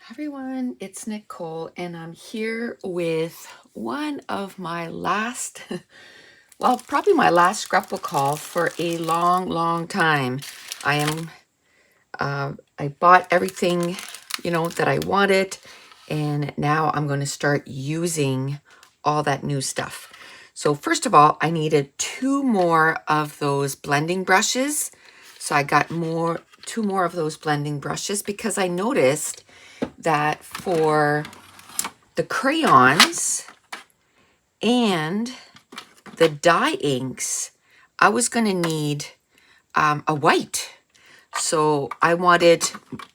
Everyone, it's Nicole, and I'm here with one of my last, well, probably my last scrapbook haul for a long time. I bought everything, that I wanted, and now I'm going to start using all that new stuff. So first of all, I needed two more of those blending brushes. So I got two more of those blending brushes because I noticed that for the crayons and the dye inks, I was going to need a white. So I wanted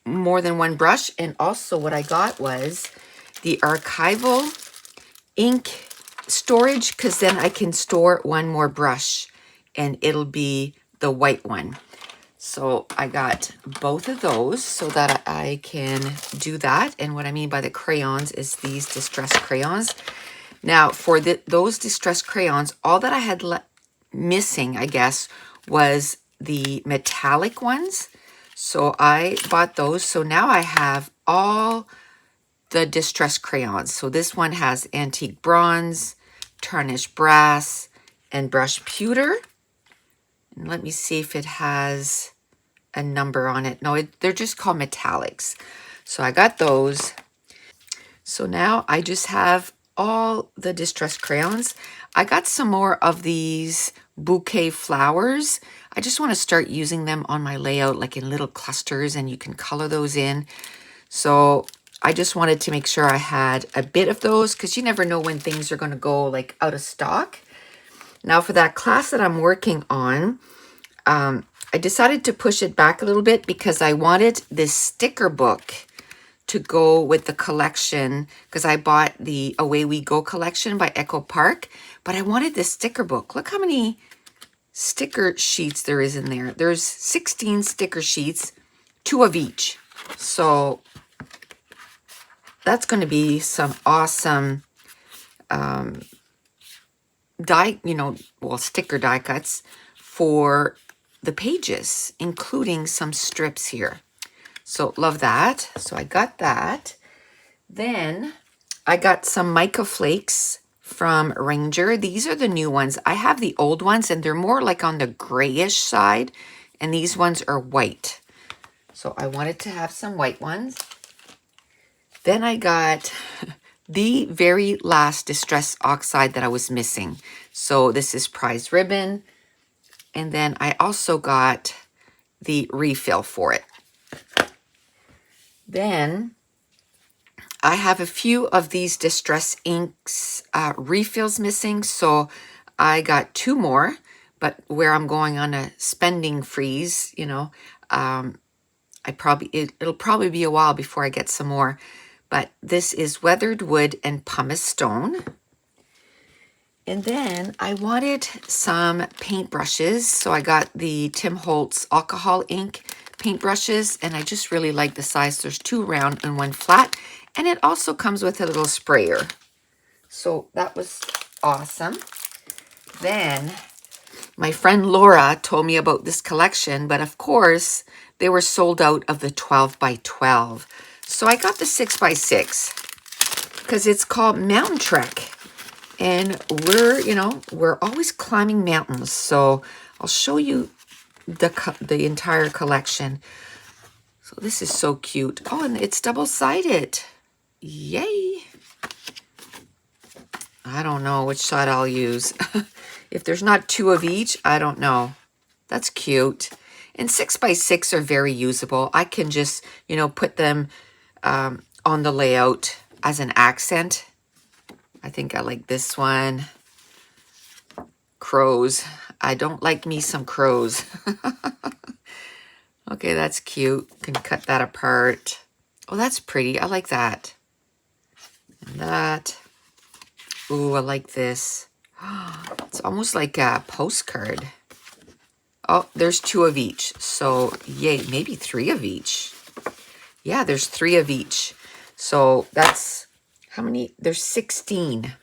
more than one brush. And also what I got was the archival ink storage, because then I can store one more brush and it'll be the white one. So I got both of those so that I can do that. And what I mean by the crayons is these distress crayons. Now for those distress crayons, all that I had missing, I guess, was the metallic ones. So I bought those. So now I have all the distress crayons. So this one has antique bronze, tarnished brass, and brushed pewter. And let me see if it has a number on it. No, they're just called metallics. So I got those. So now I just have all the distress crayons. I got some more of these bouquet flowers. I just want to start using them on my layout, like in little clusters, and you can color those in. So I just wanted to make sure I had a bit of those because you never know when things are going to go like out of stock. Now for that class that I'm working on, I decided to push it back a little bit because I wanted this sticker book to go with the collection because I bought the Away We Go collection by Echo Park, but I wanted this sticker book. Look how many sticker sheets there is in there. There's 16 sticker sheets, 2 of each. So that's going to be some awesome die, sticker die cuts for the pages, including some strips here. So love that. So I got that. Then I got some mica flakes from Ranger. These are the new ones. I have the old ones and they're more like on the grayish side, and these ones are white. So I wanted to have some white ones. Then I got the very last Distress Oxide that I was missing. So this is Prize Ribbon. And then I also got the refill for it. Then I have a few of these Distress Inks refills missing. So I got 2 more, but where I'm going on a spending freeze, it'll probably be a while before I get some more. But this is Weathered Wood and Pumice Stone. And then I wanted some paintbrushes. So I got the Tim Holtz alcohol ink paintbrushes, and I just really like the size. There's 2 round and 1 flat. And it also comes with a little sprayer. So that was awesome. Then my friend Laura told me about this collection, but of course they were sold out of the 12 by 12. So I got the 6 by 6 because it's called Mountain Trek. And we're always climbing mountains. So I'll show you the entire collection. So this is so cute. Oh, and it's double-sided. Yay. I don't know which side I'll use. If there's not 2 of each, I don't know. That's cute. And 6 by 6 are very usable. I can just, put them on the layout as an accent. I think I like this one. Crows. I don't like me some crows. Okay, that's cute. Can cut that apart. Oh, that's pretty. I like that. And that. Ooh, I like this. It's almost like a postcard. Oh, there's 2 of each. So, yay, maybe 3 of each. Yeah, there's 3 of each. So that's how many? There's 16.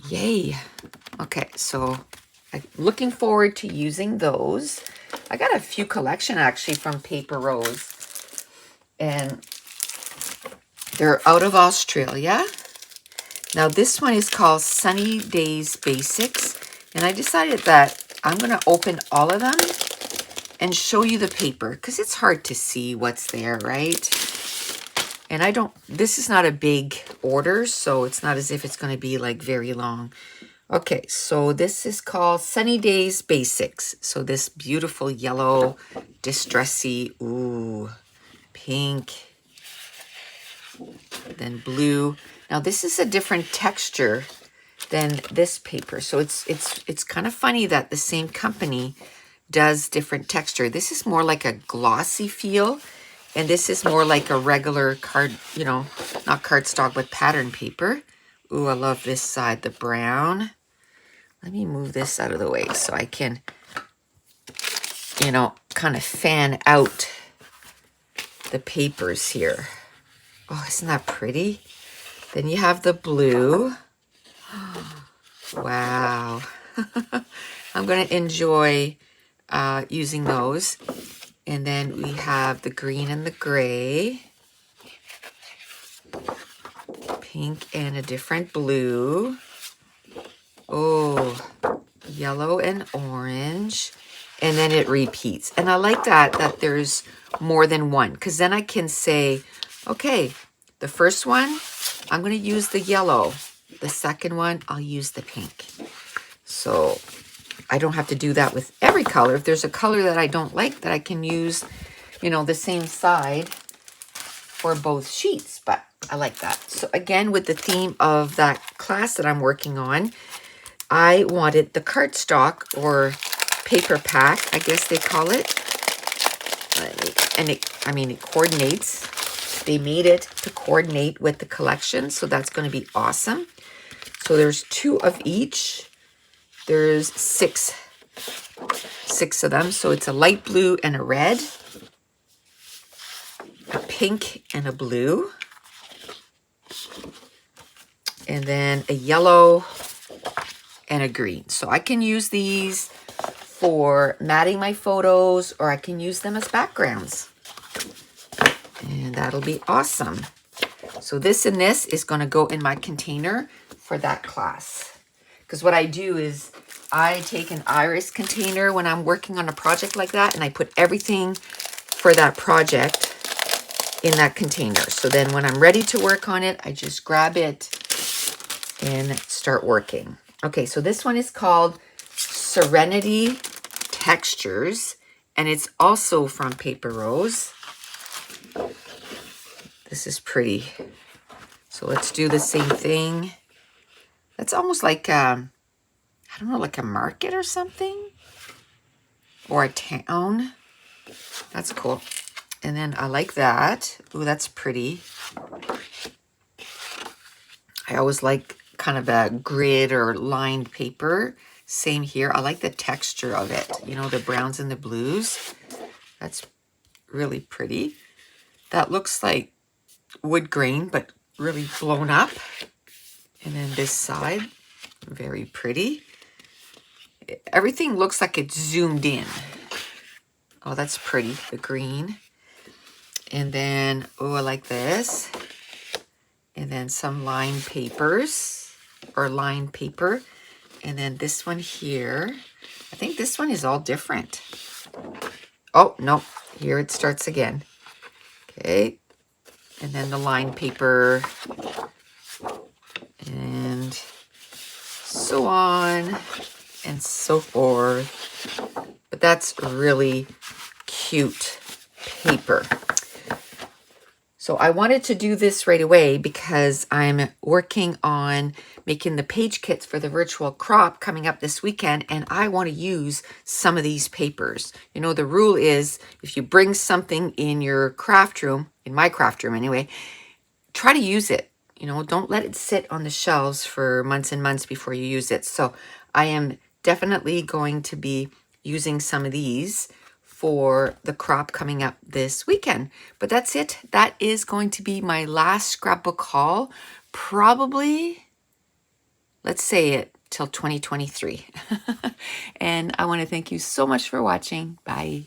Yay. Okay, so I'm looking forward to using those. I got a few collection actually from Paper Rose. And They're out of Australia. Now this one is called Sunny Days Basics. And I decided that I'm going to open all of them and show you the paper because it's hard to see what's there, right? And this is not a big order, so it's not as if it's going to be like very long. Okay, so this is called Sunny Days Basics. So this beautiful yellow, distressy, ooh, pink, then blue. Now this is a different texture than this paper. So it's kind of funny that the same company does different texture. This is more like a glossy feel, and this is more like a regular card, you know, not cardstock, but pattern paper. Ooh, I love this side, the brown. Let me move this out of the way so I can, you know, kind of fan out the papers here. Oh, isn't that pretty? Then you have the blue. Wow. I'm going to enjoy using those. And then we have the green and the gray. Pink and a different blue. Oh, yellow and orange. And then it repeats. And I like that there's more than one. Because then I can say, okay, the first one, I'm going to use the yellow. The second one, I'll use the pink. So I don't have to do that with every color. If there's a color that I don't like, that I can use, you know, the same side for both sheets. But I like that. So again, with the theme of that class that I'm working on, I wanted the cardstock or paper pack, I guess they call it. And it coordinates. They made it to coordinate with the collection. So that's going to be awesome. So there's 2 of each. There's six of them. So it's a light blue and a red, a pink and a blue, and then a yellow and a green. So I can use these for matting my photos, or I can use them as backgrounds. And that'll be awesome. So this and this is going to go in my container for that class. Because what I do is I take an iris container when I'm working on a project like that, and I put everything for that project in that container. So then when I'm ready to work on it, I just grab it and start working. Okay, so this one is called Serenity Textures, and it's also from Paper Rose. This is pretty. So let's do the same thing. That's almost like, I don't know, like a market or something? Or a town. That's cool. And then I like that. Ooh, that's pretty. I always like kind of a grid or lined paper. Same here. I like the texture of it. You know, the browns and the blues. That's really pretty. That looks like wood grain, but really blown up. And then this side, very pretty. Everything looks like it's zoomed in. Oh, that's pretty, the green. And then, oh, I like this. And then some lined papers, or lined paper. And then this one here. I think this one is all different. Oh, no, here it starts again. Okay. And then the lined paper. And so on and so forth. But that's really cute paper. So I wanted to do this right away because I'm working on making the page kits for the virtual crop coming up this weekend, and I want to use some of these papers. You know, the rule is if you bring something in your craft room, in my craft room anyway, try to use it. You know, don't let it sit on the shelves for months and months before you use it. So I am definitely going to be using some of these for the crop coming up this weekend. But that's it. That is going to be my last scrapbook haul. Probably, let's say it, till 2023. And I want to thank you so much for watching. Bye.